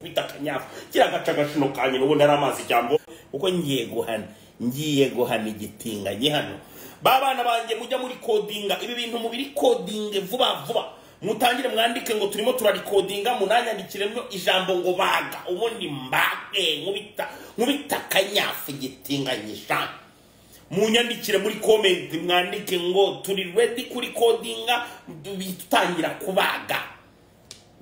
bitakanyafu kiragaca gashino kanye n'ubundi ari amazi cyambo uko ngiye guhana igitinganye hano babana banjye mujya muri codinga ibi bintu mubiri coding vuba mutangire mwandike ngo turimo turarikodinga munanyandikiremo ijambo ngo baga ubundi mbake nkubita kanyafu igitinganyisha munyandikire muri comment mwandike ngo turi ready kuri codinga dutangira kubaga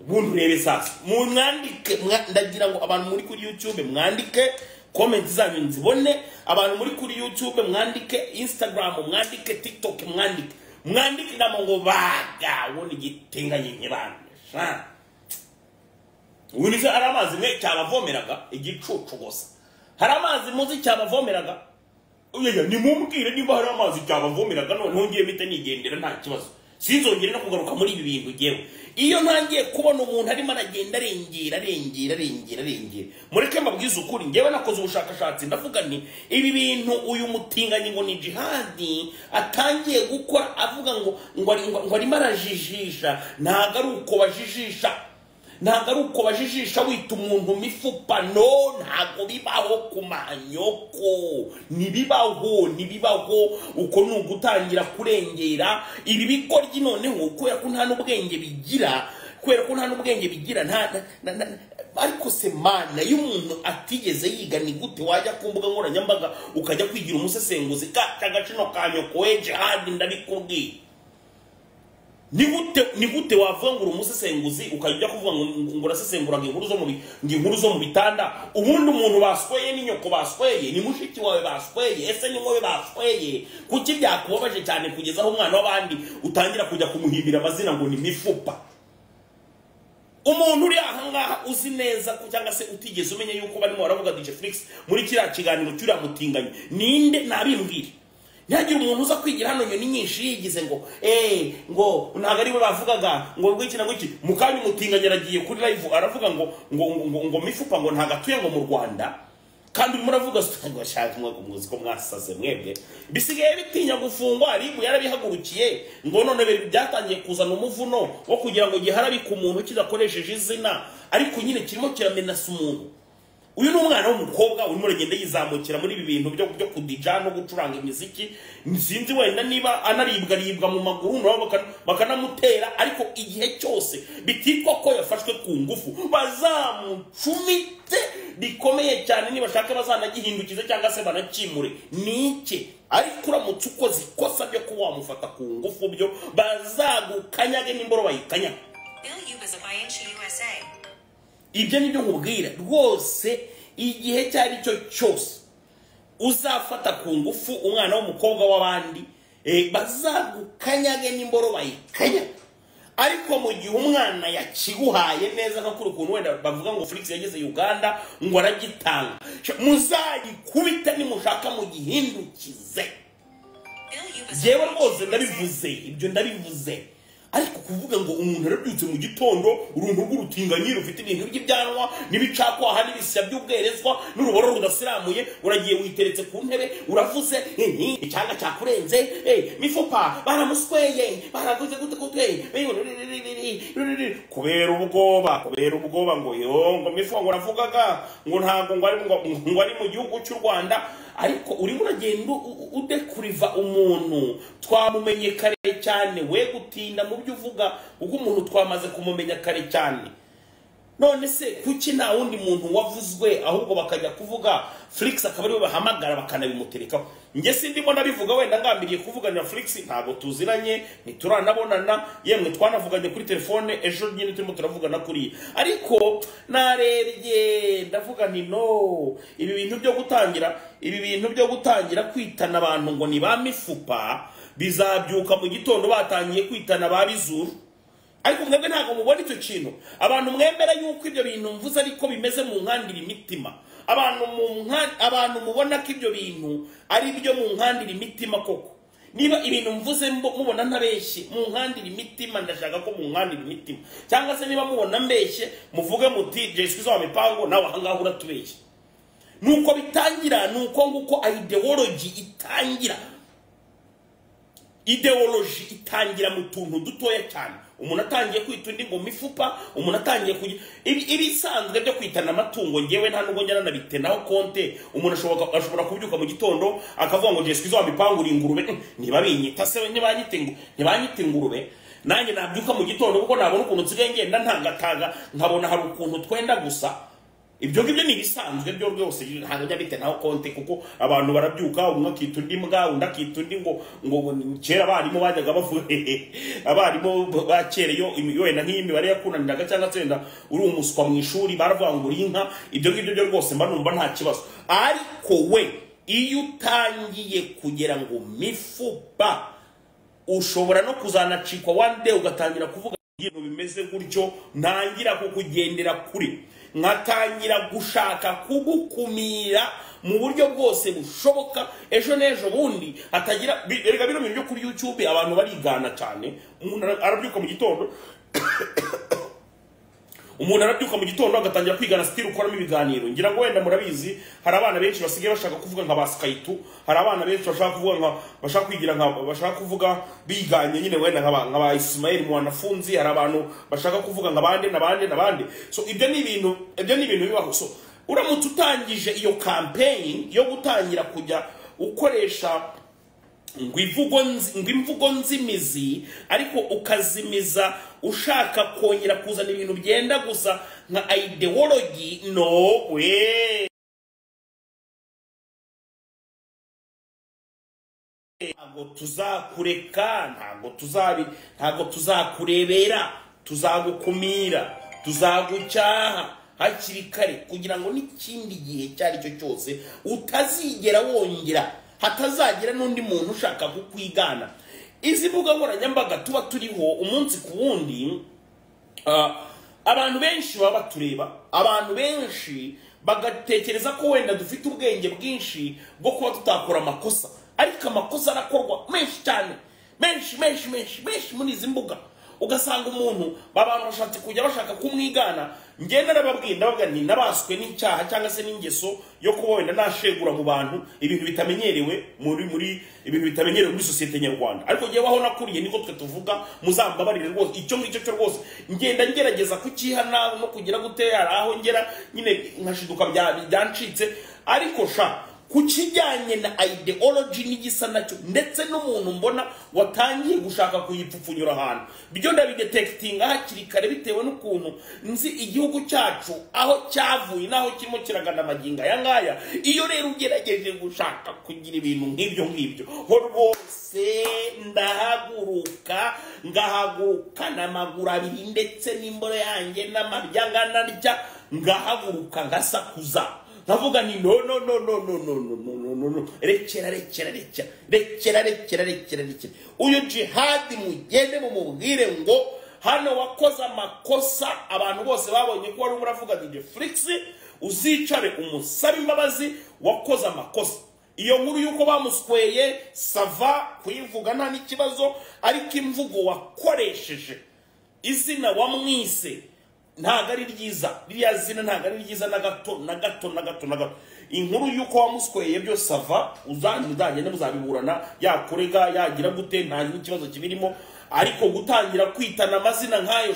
buntu rebe sasa mwandike ndagira ngo abantu muri kuri YouTube mwandike comment zanyu nzibone abantu muri kuri YouTube mwandike Instagram mwandike TikTok mwandike namo ngo baga woni gitinganye nyibana Unise aramazi mwe cyabavomeraga igicucu gusa haramazi muzi cyabavomeraga uyeya nimumbwire niba haramazi cyabavomeraga none ngiye mite nigendera nta kibazo sinzongere no kugaruka muri ibi bintu gewe iyo ntangiye kubona umuntu arimo aragenda arengera mureke mabwiza ukuri ngewe nakoze ubushakashatsi ndavuga ni ibi bintu uyu mutinganye ngo ni jihadi atangiye gukora avuga ngo arimo arajijisha ntago ari uko bajijisha wita umuntu mifupa no ntago bibaho kumanyoko nibibaho uko nugutangira kurengera ibi bikoryi noneho kubera ko nta n'ubwenge bigira ariko se mana y'umuntu atigeze yiga ni gute wajya ku mbuga nkoranyambaga ukajya kwigira umusesenguzi kagacino kanyoko weje hadi ndabikubwiye ni gute wavangura umusesenguzi ukajya kuvuga ngo urasesengura inkuru zo mu bitanda ubundi umuntu basweye n'inyoko basweye ni mushiki wawe basweye ese ni wowe basweye kuki byakubabaje cyane kugeza aho umwana w'abandi utangira kujya kumuhimbira amazina ngo ni mifupa umuntu uri ahangaha uzi neza cyangwa se utigeze umenya yuko barimo baravuga DJ Flix muri kiriya kiganiro cy'uriya mutinganye ninde nabimbwire nyagira umuntu uza kwigira hano nyoni nyinshi yigize ngo ngo ntago ari bo bavugaga ngo rwikina gwiki mukanya umutinganye aragiye kuri live aravuga ngo mifupa ngo ntagatuye ngo mu Rwanda kandi muravuga ngo shaka mwe kumuzi ko mwasaze mwebwe bisigaye bitinya gufungwa aribu yarabihagurukiye ngo none byatangiye kuzana umuvuno wo kugira ngo giharabika umuntu kidakoresheje izina ariko nyine kirimo kiramenasa umuntu uyu n'umwana w'umukobwa urimo uragenda yizamukira muri ibi bintu byo kudija no gucuranga imiziki nsinzi wenda niba anaribwa mu maguru nabo bakanamutera ariko igihe cyose bititwa ko yafashwe ku ngufu bazamucumite bikomeye cyane niba shaka bazanagihindukize cyangwa se banakimure nike ariko uramutse ukoze ikosa byo kuba wamufata ku ngufu byo bazagukanyage n'imboro bayikanya ibyo nibyo nkubwira rwose igihe cyari cyo cyose uzafata ku ngufu umwana w'umukobwa w'abandi bazagukanyage n'imboro bayikanya ariko mu gihe umwana yakiguhaye neza nk'akuri ukuntu wenda bavuga ngo Flix yageze Uganda ngo aragitanga muzayikubita nimushaka mu gihindukize jewe rwose ndabivuze ariko kuvuga ngo umuntu arabyutse mu gitondo uruntu rw'urutinganye rufite ibintu by'ibyanwa n'ibicakwaha n'ibisya by'ubwerezwa n'uruboro rudasiramuye uragiye witeretse ku ntebe uravuze icyanga cyakurenze mifupa baramusweye baraguze gute kubera ubwoba ngo mifupa ngo ravugaga ngo ntago ngo ari mu gihugu cy'u Rwanda ariko urimo uragenda udekuriva umuntu twamumenye kare cyane we gutinda mu byo uvuga uko umuntu twamaze kumumenya kare cyane none se kuki nta wundi muntu wavuzwe ahubwo bakajya kuvuga Flix akaba ari we bahamagara bakanabimuterekaho nge sindimo nabivuga wenda ngambiriye kuvuganira Flix ntago tuziranye ntituranabonana yemwe twanavuganye kuri telefone ejo nyine turimo turavugana kuri ariko narebye ndavuga nti no ibi bintu byo gutangira kwitana abantu ngo ni ba mifupa bizabyuka mu gitondo batangiye kwitana ba bizuru ariko mwebwe ntago mubona icyo kintu abantu mwemera yuko ibyo bintu mvuze ariko bimeze mu nkandira imitima abantu mubona ko ibyo bintu ari byo mu nkandira imitima koko niba ibintu mvuze mubona ntabeshye mu nkandira imitima ndashaka ko mu nkandira imitima cyangwa se niba mubona mbeshye muvuge muti Jesus wa mipango nawe ahangaho uratubeshye nuko bitangira nuko nguko ideology itangira ideology itangira mu tuntu dutoya cyane. Umuntu atangiye kwita undi ngo mifupa, umuntu atangiye ibisanzwe byo kwitana amatungo. Ngewe nta nubwo njyana nabitenaho konte. Umuntu ashobora kubyuka mu gitondo akavuga ngo Jesu izo bipangura ingurube, niba binyita se ntibanyita ingurube. Nanjye nabyuka mu gitondo kuko nabona ukuntu nsigaye ngenda ntangataga, nkabona hari ukuntu twenda gusa. Ibyo ngibyo ni bisanzwe byo rwose ntabwo njya bitenaho konte, kuko abantu barabyuka, umwe akita undi mbwa, undi akita undi ngo kera abarimu bajyaga bavuga abarimu bakereyo wenda nk'imibare yakunaniraga cyangwa se wenda uri umuswa mu ishuri baravuga ngo uri inka. Ibyo ngibyo byo rwose mba numva nta kibazo. Ariko we iyo utangiye kugera ngo mifupa, ushobora no kuzanacikwa one day ugatangira kuvuga ibintu bimeze gutyo, ntangira kukugendera kuri, nkatangira gushaka kugukumira mu buryo bwose bushoboka. Ejo n'ejo bundi hatagira erega bino bintu byo kuri YouTube abantu barigana cyane. Umuntu arabyuka mu gitondo agatangira kwigana style ukoramo ibiganiro. Ngira ngo wenda murabizi hari abana benshi basigaye bashaka kuvuga nka baskaitu, hari abana benshi bashaka kuvuga bashaka kwigira bashaka kuvuga biganye nyine wenda nka Ismail mu wanafunzi, hari abantu bashaka kuvuga nka bande. So ibyo ni ibintu bibaho. So uramutse utangije iyo campaign yo gutangira kujya ukoresha imvugo nzimizi, ariko ukazimiza ushaka kongera kuzana ibintu byenda gusa nka ideology, no we ntabwo tuzakureka, ntabwo tuzakurebera, tuzagukumira, tuzagucyaha hakiri kare, kugira ngo n'ikindi gihe cyari cyo cyose utazigera wongera, hatazagira n'undi muntu ushaka kukwigana. Izi mbuga nkoranyambaga tuba turiho umunsi ku wundi, abantu benshi baba batureba, abantu benshi bagatekereza ko wenda dufite ubwenge bwinshi bwo kuba tutakora amakosa, ariko amakosa arakorwa menshi cyane, menshi muri izi mbuga. Ugasanga umuntu abantu bashatse kujya bashaka kumwigana. Ngenda ndababwira nti nabaswe n'icyaha cyangwa se n'ingeso yo kuba wenda nashegura mu bantu ibintu bitamenyerewe muri societe nyarwanda. Ariko giye waho nakuriye niko twe tuvuga, muzambabarire rwose icyo ngicyo cyo rwose. Ngenda ngerageza kukihana no kugira gutera aho ngera nyine nkashiduka byancitse. Ariko kukijyanye na ideology n'igisa nacyo, ndetse n'umuntu mbona watangiye gushaka kuyipfupfunyura ahantu, byo ndabidetectinga hakiri kare bitewe n'ukuntu nzi igihugu cyacu aho cyavuye naho kirimo kiragana amaginga aya ngaya. Iyo rero ugerageje gushaka kugira ibintu nk'ibyo ho rwose ngahaguruka n'amaguru abiri ndetse n'imboro yanjye n'amabya nganarya, ngahaguruka ngasakuza navuga ni no, rekera. Uyu jihadi mugende mumubwire ngo hano wakoze amakosa. Abantu bose babonye ko wari umuravuga DJ Flix, uzicare umusabe imbabazi, wakoze amakosa. Iyo nkuru yuko bamusweye sava kuyivuga nta n'ikibazo, ariko imvugo wakoresheje, izina wamwise ntago ari ryiza, ririya zina ntago ari ryiza na gato. Inkuru yuko wamusweye byo sava, uzagenda muzabiburana, yakurega yagira gute, nta n'ikibazo kibirimo. Ariko gutangira kwitana amazina nkayo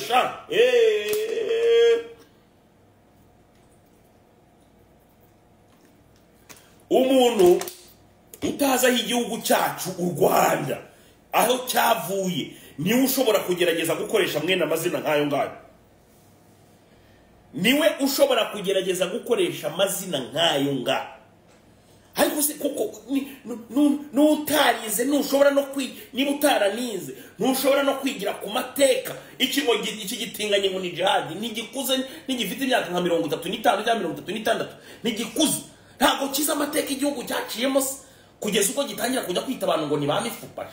umuntu utaza igihugu cyacu u Rwanda aho cyavuye niwe ushobora kugerageza gukoresha mwene amazina nkayo ngayo. Niwe ushobora kugerageza gukoresha amazina nkayo nga. Ariko se kuko n'utarize ntushobora no niba utaranize ntushobora no kwigira ku mateka. Iki gitinganye ngo ni jihadi, ntigikuze, ntigifite imyaka nka 35 cyangwa 36, ntigikuze, ntabwo kiza amateka igihugu cyaciyemo kugeza uko gitangira kujya kwita abantu ngo ni ba mifupa.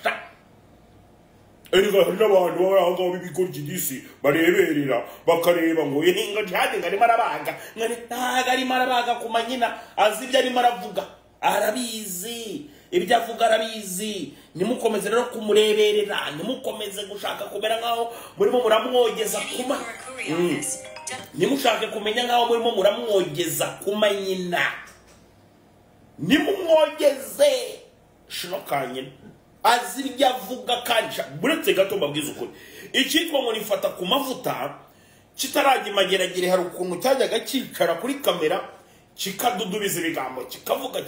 Erega n'abantu b'abantu b'ibigoryi disi bareberera bakareba ngo inga jihadi ngarimo arabaga, ntago arimo arabaga ku manyina, azi ibyo arimo aravuga, arabizi ibyo avuga, arabizi. Nimukomeze rero kumureberera, nimukomeze gushaka kumera nkaho murimo muramwogeza kuma, nimushake kumenya nkaho murimo muramwogeza kuma nyina, nimumwogeze shinokanye azirya avuga kanca buretse gato mbabwiza ukuri icyitwa ngo nifata ku mavuta kitaragimageragere hari ukuntu cyajyaga cyicara kuri kamera kikadudubiza ibigambo kikavuga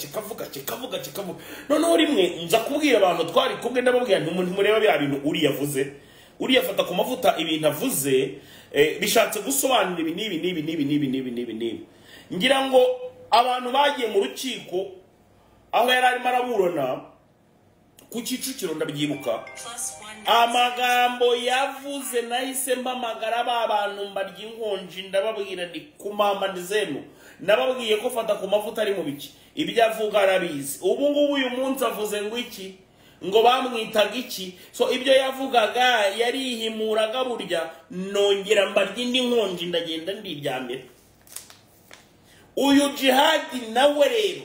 noneho rimwe nza kubwira abantu twari kumwe ndababwira ntumuntu mureba bya bintu uri yavuze uri yafata ku mavuta ibintu avuze bishatse gusobanura ibi ngira ngo abantu bagiye mu rukiko aho yari arimo araburana ku Kicukiro ndabyibuka amagambo yavuze nahise mpamagara ba bantu mbarya inkonji ndababwira ndi kumama ndizenu nababwiye ko fata ku mavuta ari mu biki ibyo avuga arabizi ubu ngubu uyu munsi avuze ngo iki ngo bamwitaga iki so ibyo yavugaga yarihimuraga burya nongera mbarya indi nkonji ndagenda ndiryamira uyu Jihad nawe rero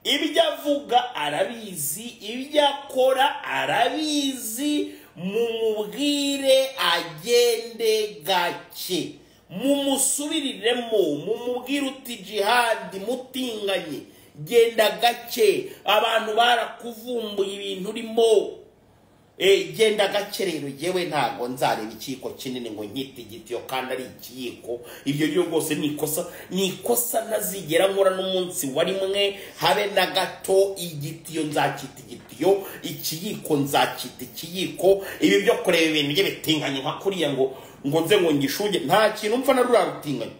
ibyo avuga arabizi ibyo akora arabizi mumubwire agende gake mumusubiriremo mumubwire uti Jihad mutinganye genda gake abantu barakuvumbuye ibintu urimo genda gake rero yewe ntago nzareba ikiko kinini ngo nkite igitiyo kandi ari ikiyiko ibyo byo rwose ni ikosa nazigera nkora n'umunsi wari mwe habe na gato igitiyo nzakita igitiyo ikiyiko nzakita ikiyiko ibi byo kureba ibintu bye bitinganye nka kuriya ngo nze ngo ngishuge nta kintu mpfa na rurarutinganye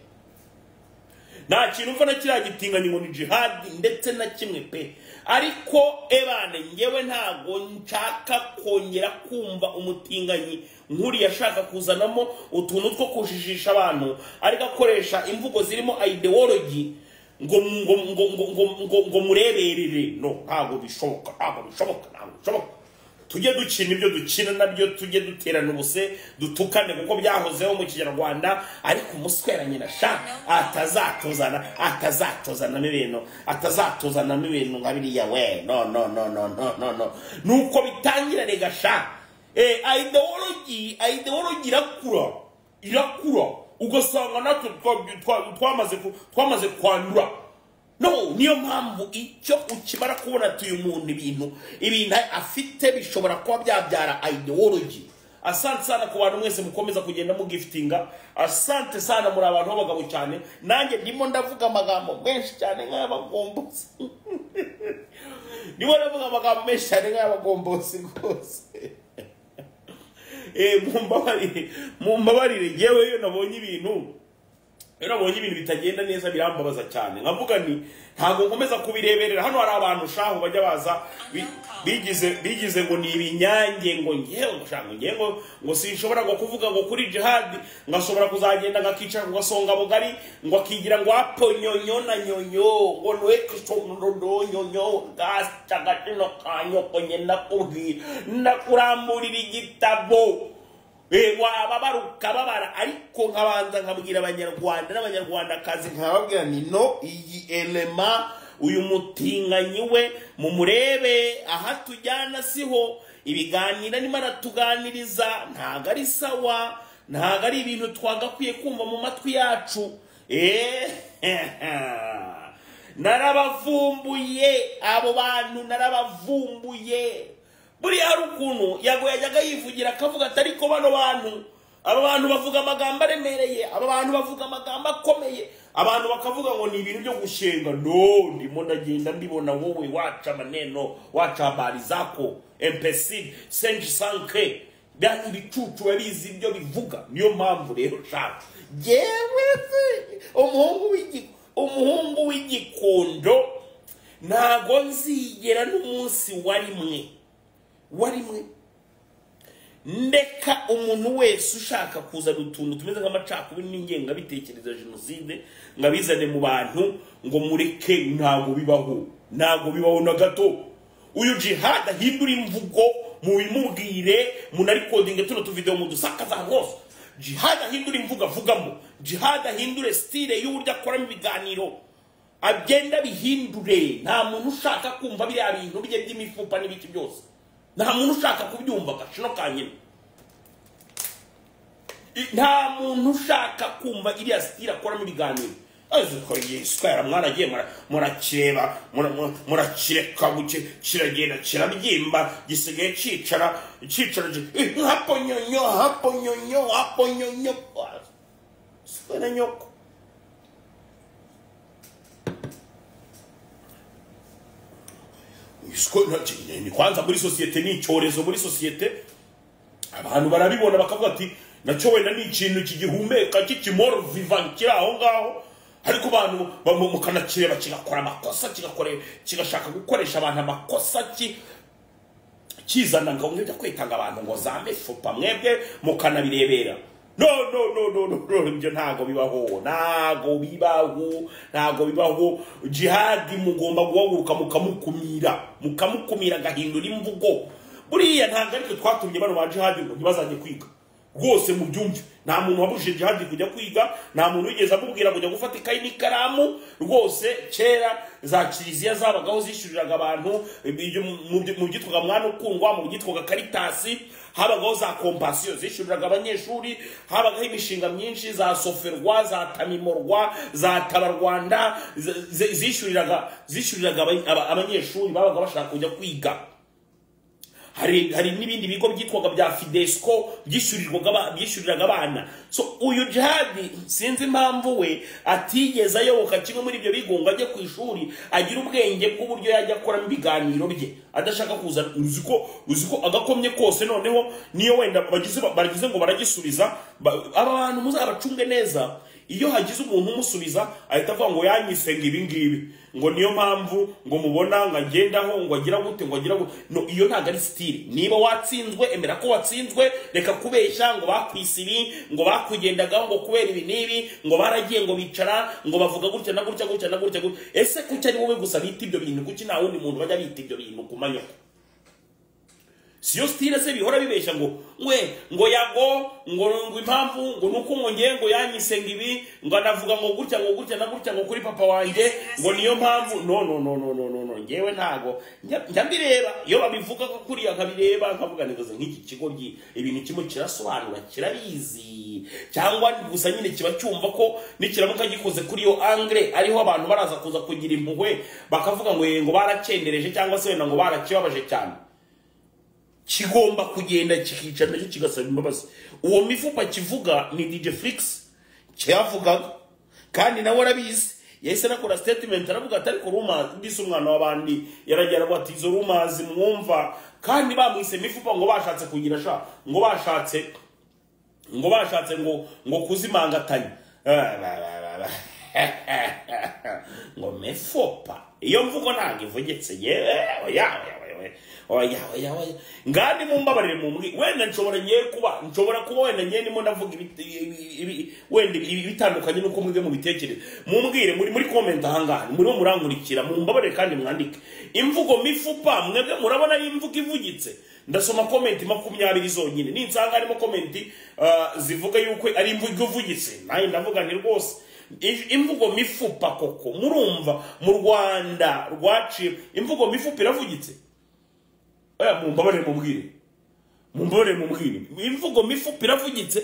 nta kintu mpfa na kiriya gitinganye ngo ni Jihad ndetse na kimwe pe ariko ebane ngewe ntago nshaka kongera kumva umutinganyi nkuri yashaka kuzanamo utuntu two kujijisha abantu ariko akoresha imvugo zirimo ideology ngo mureberere no ntago bishoboka tujye dukina ibyo dukina nabyo tujye duterana ubuse dutukane kuko byahozeho mu Kinyarwanda ariko umusweranye na sha atazatuzana n'ibintu nka biriya we no nuko bitangira rega sha ideology irakura ugasanga natwe twamaze kwandura no niyo mpamvu icyo ukimara kubona tuyu muntu ibintu afite bishobora kuba byabyara ideology. Asante sana ku bantu mwese mukomeza kugenda mu giftinga, asante sana muri abantu b'abagabo cyane, nanjye ndimo ndavuga amagambo menshi cyane nk'abagombozi ndimo ndavuga amagambo menshi cyane nk'abagombozi rwose mumbabarire yewe yo nabonye ibintu bitagenda neza birambabaza cyane nkavuga ni ntago nkomeza kubireberera. Hano hari abantu shaho bajya baza bigize ngo ni ibinyange ngo ngo sinshobora ngo kuvuga ngo kuri Jihad ngashobora kuzagenda ngakicara ngasonga bugari ngo akigira ngo aponyonyo na nyonyo ngo nwekisondo nyonyo gasagatina kanyo konyenda kubwi ndakuramburira igitabo waba baruka babara ariko nkabanza nkabwira abanyarwanda n'abanyarwandakazi nkababwira ni no iyi elema uyu mutinganyi we mumurebe aha tujyana siho ibiganira ni maratuganiriza ntago ari sawa ntago ari ibintu twagakwiye kumva mu matwi yacu narabavumbuye abo bantu narabavumbuye. Buriya hari ukuntu yajyaga yivugira akavuga ati ariko bano bantu aba bantu bavuga amagambo aremereye, aba bantu bavuga amagambo akomeye, abantu bakavuga ngo ni ibintu byo gushenga. No, ndimo ndagenda mbibona wowe wacha maneno wacha habari zako imbecile 500 bya ibicucu babizi ibyo bivuga. Niyo mpamvu rero shaka yewe umuhungu w'igikondo ntago nzigera n'umunsi warimwe ndeka umuntu wese ushaka kuzana utuntu tumeze nk'amacakubiri n'ingenga bitekereza jenoside ngabizane mu bantu ngo mureke. ntago bibaho na gato. Uyu Jihad ahindura imvugo mu bimubwire munarikodinge tuno tuvideo mu dusakaza hose. Jihad ahindura imvugo avugamo, Jihad ahindure style y'uburyo akora mu biganiro agenda bihindure. Nta muntu ushaka kumva biriya bintu bye by'imifupa n'ibiki byose, nta muntu ushaka kubyumva gashino kanyine, nta muntu ushaka kumva iriya style akora mu biganiro aziko yiswera mwaragiye murakireba murakireka buke kiragenda kirabyimba gisigaye cicara haponyonyo swera nyoko. Ni kwanza muri societe ni icyorezo muri societe, abantu barabibona bakavuga ati nacyo wenda ni ikintu kigihumeka kikimoro vivant kiri aho ngaho, ariko abantu mukanakireba kigakora amakosa kigashaka gukoresha abantu amakosa kizana ngo ngejya kwitanga abantu ngo za mifupa mwebwe mukanabirebera. No, ibyo ntago bibaho. Jihadi mugomba guhaguruka mukamukumira gahindura imvugo. Buriya ntago ariko twatumye bano ba jihadi ngo ntibazajye kwiga rwose mu byumve. Nta muntu wabujije jihadi kujya kwiga, nta muntu wigeze amubwira kujya gufata ikayi n'ikaramu. Rwose kera za kiliziya zabagaho zishyuriraga abantu mu byitwaga mwana ukundwa, mu byitwaga karitasi, habagaho za kompasiyo zishyuriraga abanyeshuri, habagaho imishinga myinshi za soferwa, za tamimorwa, za tabarwanda zishyuriraga abanyeshuri babaga bashaka kujya kwiga. Hari n'ibindi bigo byitwaga bya Fidesco byishyuriraga abana. So uyu jihadi sinzi impamvu we atigeze ayoboka kimwe muri ibyo bigo ngo ajye ku ishuri agira ubwenge bw'uburyo yajya akora mu biganiro bye adashaka kuza. Uziko agakomye kose noneho niyo wenda bagize ngo baragisubiza, abantu muzabacunge neza. Iyo hagize umuntu umusubiza ahita avuga ngo yanyisenga ibi ngibi, ngo niyo mpamvu ngo mubona ngagendaho ngo agira gute no, iyo ntago ari style. Niba watsinzwe emera ko watsinzwe, reka kubeshya ngo bakwisibi, ngo bakugendagaho ngo kubera ibi nibi, ngo baragiye ngo bicara ngo bavuga gutya na gutya. Ese kuki ari wowe gusa bita ibyo bintu? Kuki nta wundi muntu bajya bita ibyo bintu ku manywa? Siyo style se bihora bibeshya ngo yago ngo impamvu ngo nuko ngo yanyisenga ibi, ngo anavuga ngo gutya ngo kuri papa wanjye ngo niyo mpamvu. No, ngewe ntago njya mbireba. Iyo babivuga ko kuriya nkabireba nkavuga neza nk'iki kigo ibintu kimwe kirasobanura kirabizi, cyangwa gusa nyine kiba cyumva ko nikiramuka gikoze kuri yo angle ariho abantu baraza kuza kugira impuhwe bakavuga ngo baracendereje cyangwa se wenda ngo barakibabaje cyane. Kigomba kugenda kikicara nacyo kigasaba imbabazi. Uwo mifupa kivuga ni DJ Flix cyavugaga, kandi nawe arabizi. Yahise nakora statement aravuga ati ariko rumors ndise umwana w'abandi yaragera ngo ati izo rumors mwumva, kandi bamwise mifupa ngo bashatse kugira ngo bashatse ngo kuzimangatanya ngo mifupa. Iyo mvugo ntabwo ivugetse oya ngandi mumbabarire mumwi wenda nshobora kuba wenda nyene ndimo ndavuga wenda bitandukanye nuko mwebwe mu bitekerezo. Mumbwire muri comment ahangaha muri murankurikira, mumbabarire kandi mwandike imvugo mifupa. Mwebwe murabona ari imvugo ivugitse? Ndasoma comment 20 zonyine, ninsanga arimo comment zivuga yuko ari imvugo ivugitse, naye ndavuga nti rwose imvugo mifupa koko. Murumva mu Rwanda rwaciye imvugo mifupa iravugitse? Oya mumbabarire mubwire imvugo mifupa iravugitse?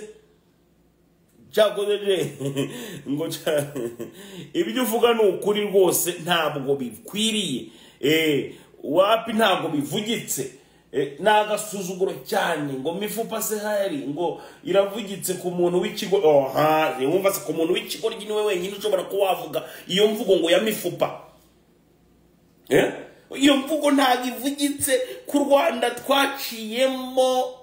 Cyagoze ngo ibyo uvuga ni ukuri rwose, ntabwo bikwiriye. Wapi ntabwo bivugitse. Nagasuzuguro cyane ngo mifupa se hari ngo iravugitse ku muntu w'ikigo. Wumva se ku muntu w'ikigo niwe wenyine ushobora kuwavuga iyo mvugo ngo ya mifupa. Iyo mvugo ntabwo ivugitse. Ku Rwanda twaciyemo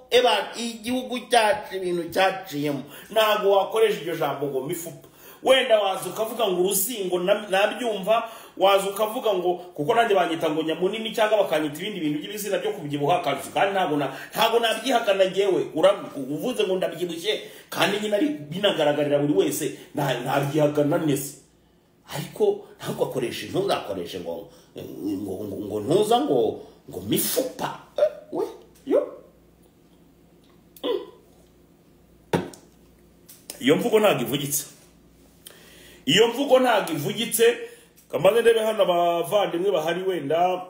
igihugu cyacu ibintu cyaciyemo, ntabwo wakoresha iryo jambo ngo mifupa. Wenda waza ukavuga ngo uruzingo nabyumva, waza ukavuga ngo kuko nanjye banyita ngo nyamunini cyangwa bakanyita ibindi bintu by'ibizina byo kubyibuha akazi, kandi ntabwo nabyihakana ngewe. Uvuze ngo ndabyibushye kandi nyine ari binagaragarira buri wese, ntabyihakana nese. Ariko ntabwo akoresha ntuzakoreshe ngo ntuza ngo mifupa. Iyo mvugo ntabwo ivugitse. Kamaze ndebe hano abavandimwe bahari wenda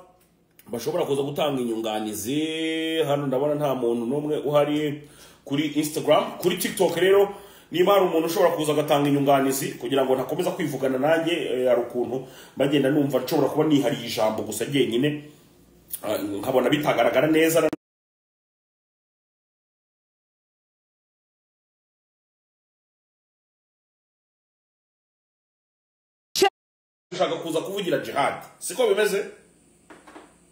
bashobora kuza gutanga inyunganizi. Hano ndabona nta muntu n'umwe uhari kuri Instagram. Kuri TikTok rero niba hari umuntu ushobora kuza agatanga inyunganizi kugira ngo ntakomeza kwivugana nanjye, hari ukuntu bagenda numva nshobora kuba nihariye ijambo gusa jyenyine, nkabona bitagaragara neza. Ushaka kuza kuvugira jihad siko bimeze?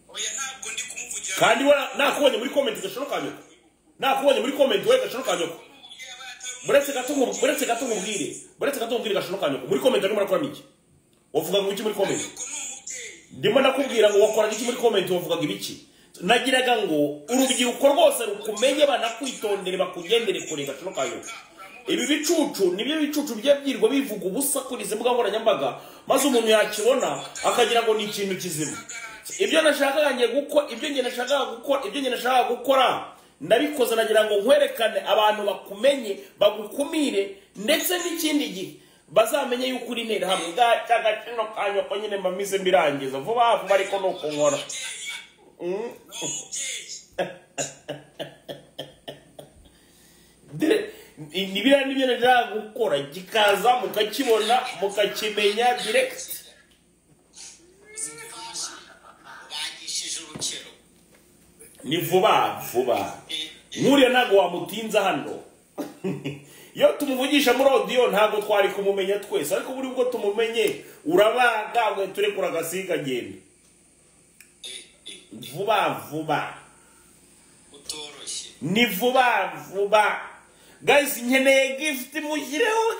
Oya ntabwo ndi kumuvugira. Kandi nakubonye muri comment Gashono Kanyoko, nakubonye muri comment we Gashono Kanyoko. Buretse gato nkubwire Gashono Kanyoko muri comment arimo arakora iki? Wavuga ngo iki muri comment? Ndimo nakubwira ngo wakora iki muri comment, wavuga ibiki? Nagiraga ngo urubyiruko rwose rukumenye banakwitondere bakugendere kure Gashono Kanyoko. Ibi bicucu nibyo bicucu byabyirwa bivuga ubusa kuri izi mbuga nkoranyambaga, maze umuntu yakibona akagira ngo ni ikintu kizima. Ibyo nashakaga gukora ndabikoze, nagira ngo nkwerekane abantu bakumenye bagukumire, ndetse n'ikindi gihe bazamenye yuko uri ntera hamwe. Gashono Kanyoko nyine mbamize mbirangiza vuba ariko nuko nkora. Nibira nibyo naja gukora gikaza mukakibona mukakimenya direct. Ni vuba nkuriya ntago wamutinza hano. Yo tumuvugisha muri audio ntago twari kumumenya twese, ariko buri ubwo tumumenye urabaga we turekura gasiga genda vuba utoroshye. Ni vuba guys, nkeneye gift mugireho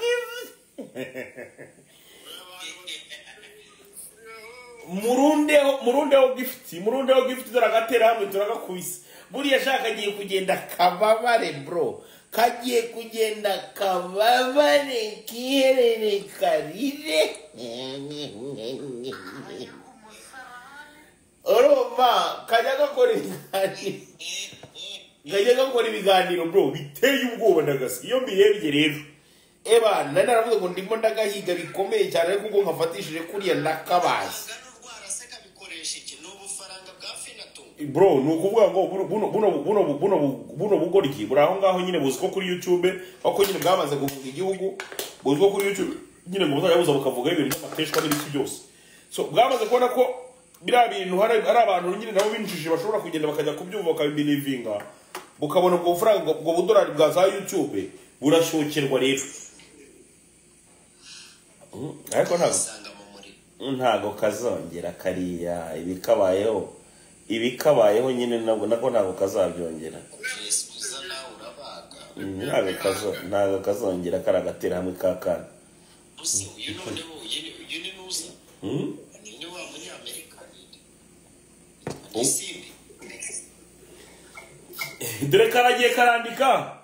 gift. Murundeho gift turagatera hamwe turagakubise. Buriya shaka giye kugenda kababare bro, kagiye kugenda kababare kiherere karire. Oroma kajaga kora ibiganiro bro biteye ubwoba ndagasi. Iyo mbirebye rero naravuze ngo ndimo ndagahiga bikomeye cyane, ariko ubwo nkafatishije kuriya nakabazi bro. Nukuvuga ngo buno bugoriki buri aho ngaho nyine buziko kuri YouTube, ako nyine bwamaze kuvuga igihugu, buziko kuri YouTube nyine ngo buzayabuza bukavuga ibintu by'amateshwa n'ibiki byose. So bwamaze kubona ko biriya bintu hari abantu nyine nabo binjije bashobora kugenda bakajya kubyumva bakabimilivinga, bukabona ubwo bufaranga ubwo budolari bwa za YouTube burashokerwa rero. Ariko ntago kazongera kariya ibikabayeho nyine nako ntago kazabyongera. Ntago kazongera karagatera hamwe kakana. Dore karagiye karandika.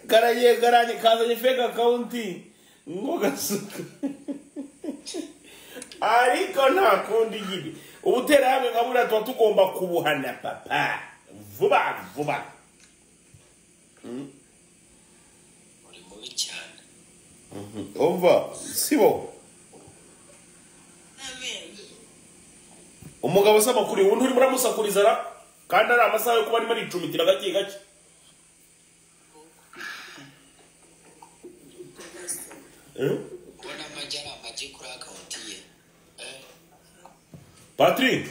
Karagiye kazanye fake account ngo gasuka. Ariko nta kundi gibi ubutera hamwe nkabura tuba tugomba kubuhana papa vuba. Uri mubi cyane. Umva sibo umugabo sama kuri wundi uri muramusakuriza ra, kandi ari amasaha yo kuba ari muri icumitira gake gake. Bona majara maji kuri account ye. Patrick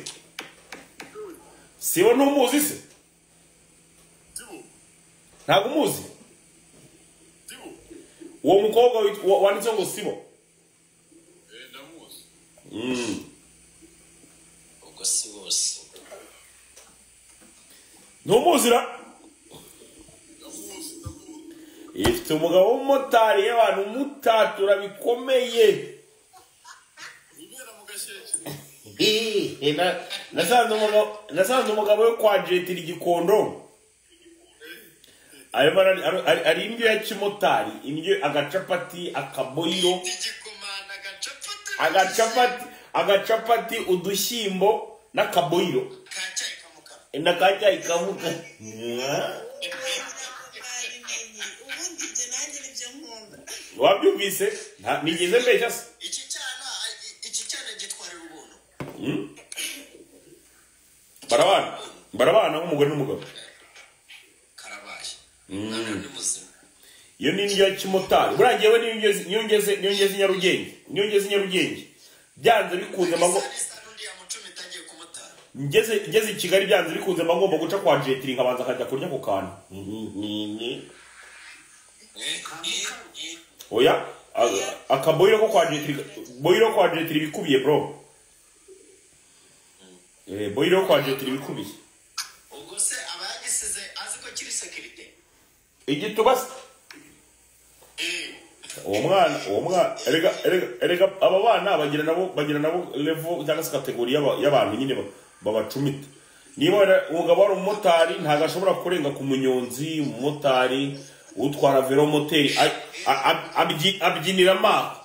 sibo ntumuzi se? Ntago umuzi uwo mukobwa wanditse ngo sibo? Ndamuzi. Ubwo si bose. Ntumuzira? Ifite umugabo w'umumotari y'abantu mutatura bikomeye. Nasanze umugabo yo kwa jetira igikondo. Ari indyo ya kimotari, indyo agacapati, akaboiro, agacapati, udushyimbo n'akaboiro. Nakacyayi kamuka. Wabyumvise? Nigeze mbeshya se? Iki cyana gitwara ubuntu. barabana nk'umugore n'umugabo karabaye umwana ni muzima iyo ni indyo y'ikimotari buriya njyewe niyo ngeze Nyarugenge byanze bikunze ngeze i Kigali byanze bikunze ngomba guca kwa jetiri nkabanza akajya kurya ku kantu oya akaboyiro ko kwa jetiri bikubiye bro boyiro kwa jetiri bikubiye ubwo se abayagisize azi ko kiri security igitubase uwo mwana erega aba bana bagira nabo level cyangwa se kategori y'abantu nyine babacumita niba umugabo wari umumotari ntago ashobora kurenga ku munyonzi umumotari utwara velomoteri abyinira amaso